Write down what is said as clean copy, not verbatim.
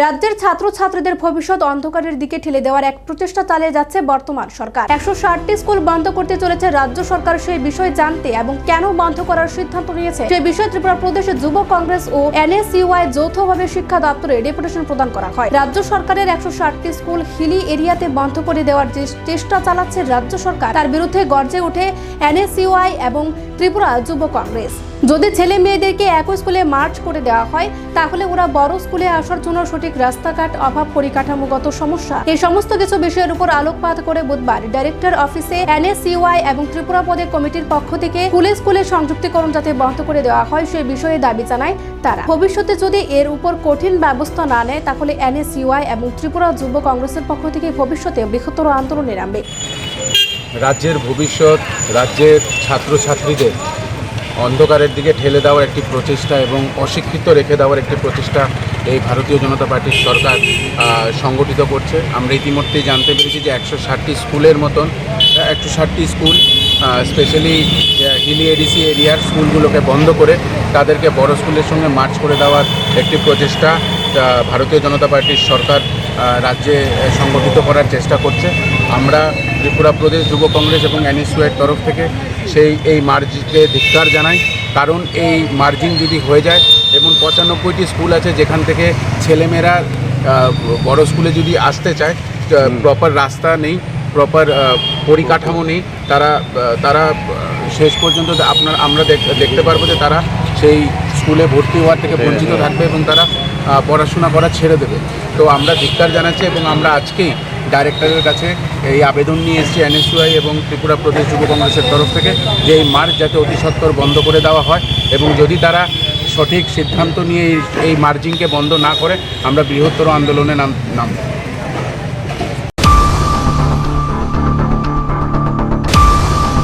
রাজ্যের ছাত্রছাত্রীদের ভবিষ্যৎ অন্ধকারের দিকে ঠেলে দেওয়ার এক প্রচেষ্টা চালিয়ে যাচ্ছে বর্তমান সরকার। 160টি স্কুল বন্ধ করতে চলেছে রাজ্য সরকার। সেই বিষয় জানতে এবং কেন বন্ধ করার সিদ্ধান্ত নিয়েছে সেই বিষয়ে ত্রিপুরা প্রদেশ যুব কংগ্রেস ও NSUI যৌথভাবে শিক্ষা দপ্তরে ডেপুটেশন প্রদান করা হয়। রাজ্য সরকারের 160টি স্কুল হিলি এরিয়াতে বন্ধ করে দেওয়ার যে চেষ্টা চালাচ্ছে রাজ্য সরকার, তার বিরুদ্ধে গর্জে ওঠে NSUI এবং ত্রিপুরা যুব কংগ্রেস। যদি ছেলে মেয়েদেরকে একই স্কুলে মার্চ করে দেওয়া হয়, তাহলে ওরা বড় স্কুলে আসার জন্য সঠিক রাস্তাঘাট, অভাব, পরিকাঠামোগত সমস্যা, এই সমস্ত কিছু বিষয়ের উপর আলোকপাত করে বুধবার ডাইরেক্টর অফিসে NSUI এবং ত্রিপুরা প্রদেশ কমিটির পক্ষ থেকে স্কুলে সংযুক্তিকরণ যাতে বন্ধ করে দেওয়া হয় সেই বিষয়ে দাবি জানায় তারা। ভবিষ্যতে যদি এর উপর কঠিন ব্যবস্থা না নেয়, তাহলে NSUI এবং ত্রিপুরা যুব কংগ্রেসের পক্ষ থেকে ভবিষ্যতে বৃহত্তর আন্দোলনে নামবে। রাজ্যের ভবিষ্যৎ, রাজ্যের ছাত্রছাত্রীদের অন্ধকারের দিকে ঠেলে দেওয়ার একটি প্রচেষ্টা এবং অশিক্ষিত রেখে দেওয়ার একটি প্রচেষ্টা এই ভারতীয় জনতা পার্টির সরকার সংগঠিত করছে। আমরা ইতিমধ্যেই জানতে পেরেছি যে 160টি স্কুলের মতন 160টি স্কুল স্পেশালি হিলি এডিসি এরিয়ার স্কুলগুলোকে বন্ধ করে তাদেরকে বড় স্কুলের সঙ্গে মার্চ করে দেওয়ার একটি প্রচেষ্টা ভারতীয় জনতা পার্টির সরকার রাজ্যে সংগঠিত করার চেষ্টা করছে। আমরা ত্রিপুরা প্রদেশ যুব কংগ্রেস এবং NSUI তরফ থেকে এই মার্জিংকে ধিক্কার জানাই। কারণ এই মার্জিং যদি হয়ে যায় এবং 95টি স্কুল আছে যেখান থেকে ছেলেমেয়েরা বড় স্কুলে যদি আসতে চায়, প্রপার রাস্তা নেই, প্রপার পরিকাঠামো নেই, তারা শেষ পর্যন্ত আমরা দেখতে পারবো যে তারা সেই স্কুলে ভর্তি হওয়ার থেকে বঞ্চিত থাকবে এবং তারা পড়াশোনা করা ছেড়ে দেবে। তো আমরা ধিক্কার জানাচ্ছি এবং আমরা আজকেই ডাইরেক্টরের কাছে এই আবেদন নিয়ে এসেছি NSUI এবং ত্রিপুরা প্রদেশ যুব কংগ্রেসের তরফ থেকে যে এই মার্চ যাতে অতি সত্বর বন্ধ করে দেওয়া হয় এবং যদি তারা সঠিক সিদ্ধান্ত নিয়ে এই মার্জিংকে বন্ধ না করে আমরা বৃহত্তর আন্দোলনে নামব।